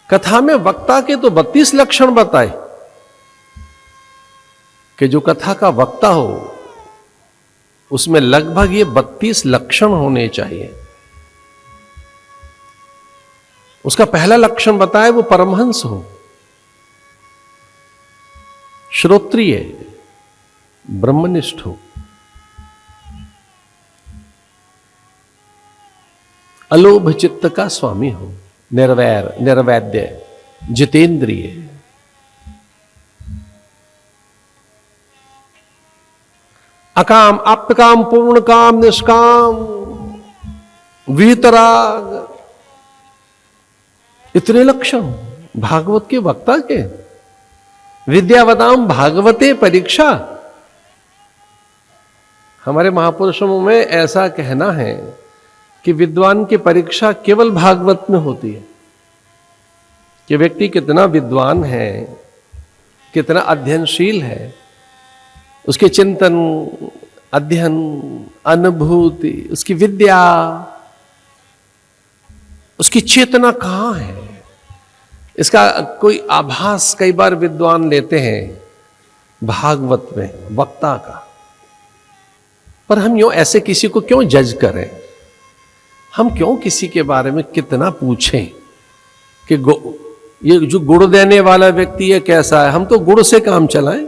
कथा में वक्ता के तो 32 लक्षण बताए कि जो कथा का वक्ता हो उसमें लगभग ये 32 लक्षण होने चाहिए। उसका पहला लक्षण बताए वो परमहंस हो, श्रोत्रिय, ब्रह्मनिष्ठ हो, अलोभ चित्त का स्वामी हो, निर्वैर, निर्वैद्य, जितेंद्रिय, अकाम, आप्तकाम, पूर्ण काम, निष्काम, वीतराग, इतने लक्षण भागवत के वक्ता के। विद्यावताम भागवते परीक्षा। हमारे महापुरुषों में ऐसा कहना है कि विद्वान की परीक्षा केवल भागवत में होती है, कि व्यक्ति कितना विद्वान है, कितना अध्ययनशील है, उसके चिंतन, अध्ययन, अनुभूति, उसकी विद्या, उसकी चेतना कहां है, इसका कोई आभास कई बार विद्वान लेते हैं भागवत में वक्ता का। पर हम यूं ऐसे किसी को क्यों जज करें? हम क्यों किसी के बारे में कितना पूछें कि ये जो गुड़ देने वाला व्यक्ति है कैसा है? हम तो गुड़ से काम चलाएं।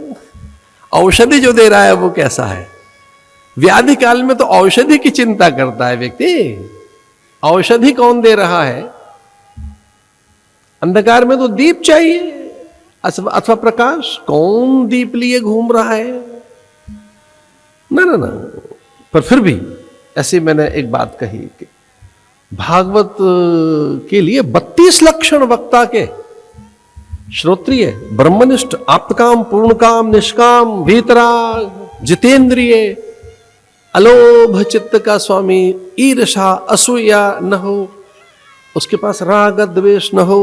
औषधि जो दे रहा है वो कैसा है? व्याधि काल में तो औषधि की चिंता करता है व्यक्ति। औषधि कौन दे रहा है? अंधकार में तो दीप चाहिए अथवा प्रकाश। कौन दीप लिए घूम रहा है? ना ना ना। पर फिर भी ऐसे मैंने एक बात कही कि भागवत के लिए 32 लक्षण वक्ता के, श्रोत्रिय, ब्रह्मनिष्ठ, आप्तकाम, पूर्णकाम, निष्काम, वीतराग, जितेंद्रिय, अलोभ चित्त का स्वामी, ईर्षा असूया न हो, उसके पास राग द्वेष न हो,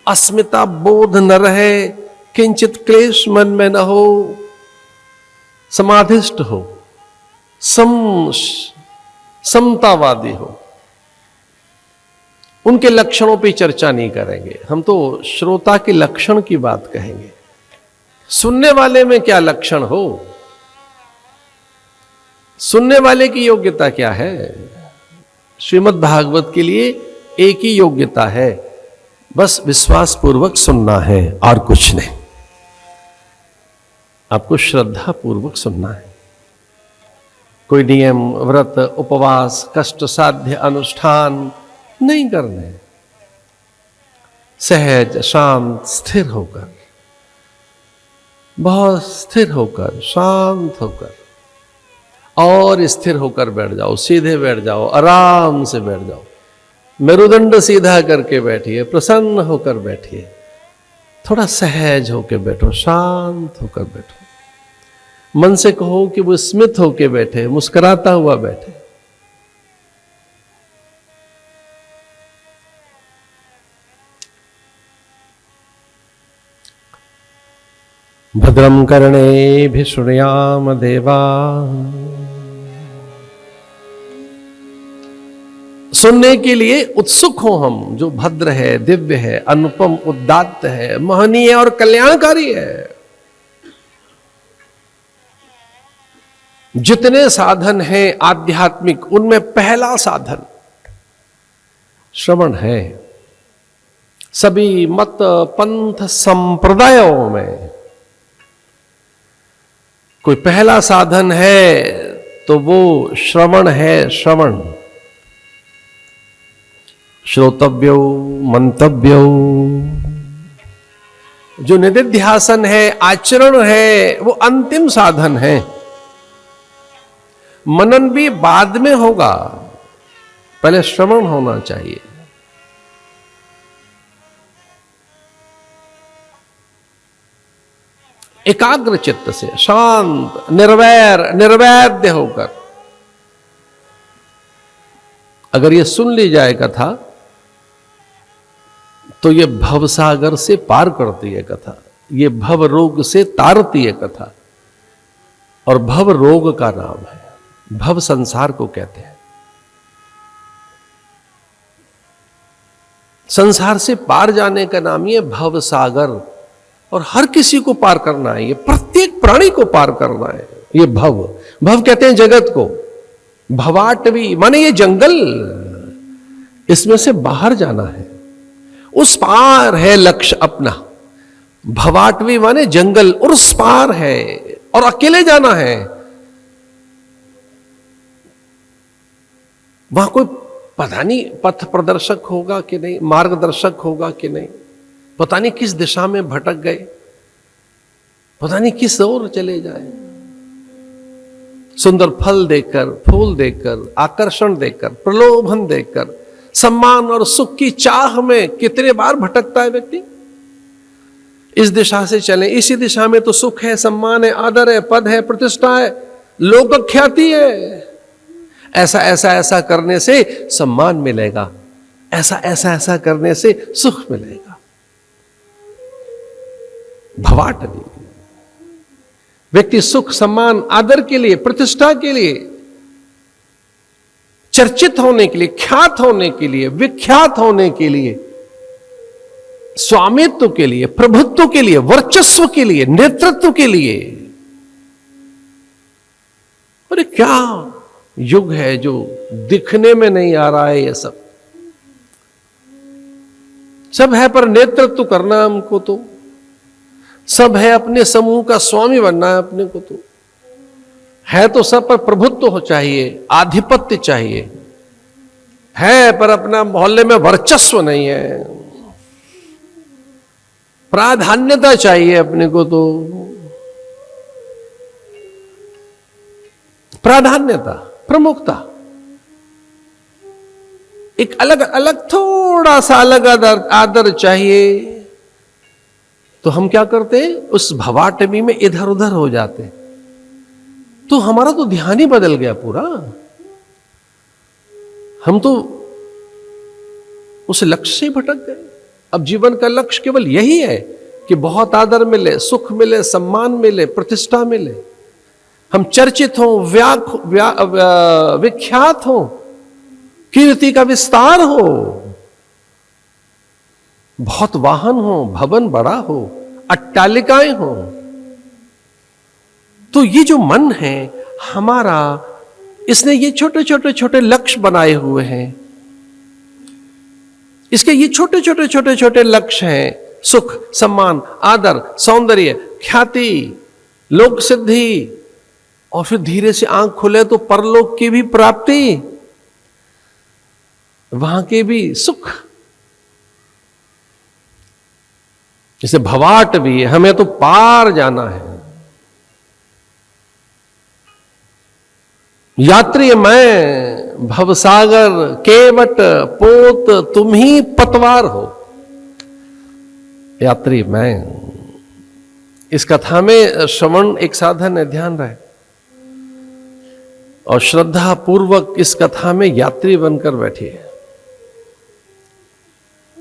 अस्मिता बोध न रहे, किंचित क्लेश मन में न हो, समाधिष्ठ हो, समतावादी हो। उनके लक्षणों पे चर्चा नहीं करेंगे, हम तो श्रोता के लक्षण की बात कहेंगे। सुनने वाले में क्या लक्षण हो? सुनने वाले की योग्यता क्या है? श्रीमद् भागवत के लिए एक ही योग्यता है, बस विश्वास पूर्वक सुनना है और कुछ नहीं। आपको श्रद्धा पूर्वक सुनना है। कोई नियम, व्रत, उपवास, कष्ट साध्य अनुष्ठान नहीं करने। सहज, शांत, स्थिर होकर, बहुत स्थिर होकर, शांत होकर, और स्थिर होकर बैठ जाओ, सीधे बैठ जाओ, आराम से बैठ जाओ, मेरुदंड सीधा करके बैठिए, प्रसन्न होकर बैठिए, थोड़ा सहज होकर बैठो, शांत होकर बैठो। मन से कहो कि वो स्मित होकर बैठे, मुस्कुराता हुआ बैठे। भद्रं कर्णेभिः शृणुयाम देवा। सुनने के लिए उत्सुक हो हम, जो भद्र है, दिव्य है, अनुपम, उदात्त है, महनीय और कल्याणकारी है। जितने साधन हैं आध्यात्मिक, उनमें पहला साधन श्रवण है। सभी मत, पंथ, संप्रदायों में कोई पहला साधन है तो वो श्रवण है। श्रवण, श्रोतव्यो मंतव्यो, जो निधिध्यासन है, आचरण है, वो अंतिम साधन है। मनन भी बाद में होगा, पहले श्रवण होना चाहिए। एकाग्र चित्त से, शांत, निर्वैर, निर्वैद्य होकर अगर ये सुन ली जाए कथा, तो ये भवसागर से पार करती है कथा, ये भव रोग से तारती है कथा। और भव रोग का नाम है, भव संसार को कहते हैं। संसार से पार जाने का नाम ही है भव सागर, और हर किसी को पार करना है, ये प्रत्येक प्राणी को पार करना है। ये भव, भव कहते हैं जगत को, भवाटवी माने ये जंगल, इसमें से बाहर जाना है, उस पार है लक्ष्य अपना। भवाटवी माने जंगल, और उस पार है, और अकेले जाना है। वहां कोई पता नहीं पथ प्रदर्शक होगा कि नहीं, मार्गदर्शक होगा कि नहीं, पता नहीं किस दिशा में भटक गए, पता नहीं किस ओर चले जाए। सुंदर फल देकर, फूल देकर, आकर्षण देकर, प्रलोभन देकर, सम्मान और सुख की चाह में कितने बार भटकता है व्यक्ति। इस दिशा से चलें, इसी दिशा में तो सुख है, सम्मान है, आदर है, पद है, प्रतिष्ठा है, लोक ख्याति है। ऐसा ऐसा ऐसा करने से सम्मान मिलेगा, ऐसा ऐसा ऐसा करने से सुख मिलेगा। भवाटवी व्यक्ति सुख, सम्मान, आदर के लिए, प्रतिष्ठा के लिए, चर्चित होने के लिए, ख्यात होने के लिए, विख्यात होने के लिए, स्वामित्व के लिए, प्रभुत्व के लिए, वर्चस्व के लिए, नेतृत्व के लिए। अरे क्या युग है जो दिखने में नहीं आ रहा है। ये सब है पर नेतृत्व करना हमको, तो सब है अपने समूह का स्वामी बनना है अपने को, तो है तो सब पर प्रभुत्व हो चाहिए, आधिपत्य चाहिए है, पर अपना मोहल्ले में वर्चस्व नहीं है, प्राधान्यता चाहिए अपने को, तो प्राधान्यता, प्रमुखता, एक अलग अलग, थोड़ा सा अलग आदर चाहिए। तो हम क्या करते हैं, उस भवाटवी में इधर उधर हो जाते हैं, तो हमारा तो ध्यान ही बदल गया पूरा। हम तो उस लक्ष्य से भटक गए। अब जीवन का लक्ष्य केवल यही है कि बहुत आदर मिले, सुख मिले, सम्मान मिले, प्रतिष्ठा मिले, हम चर्चित हों, विख्यात हों, कीर्ति का विस्तार हो, बहुत वाहन हो, भवन बड़ा हो, अट्टालिकाएं हो। तो ये जो मन है हमारा, इसने ये छोटे छोटे छोटे लक्ष्य बनाए हुए हैं। इसके ये छोटे छोटे छोटे छोटे लक्ष्य हैं, सुख, सम्मान, आदर, सौंदर्य, ख्याति, लोक सिद्धि, और फिर धीरे से आंख खुले तो परलोक की भी प्राप्ति, वहां के भी सुख। जैसे भवाटवी है, हमें तो पार जाना है। यात्री मैं भवसागर केवट पोत, तुम ही पतवार हो। यात्री मैं, इस कथा में श्रवण एक साधन है, ध्यान रहे, और श्रद्धा पूर्वक इस कथा में यात्री बनकर बैठिए।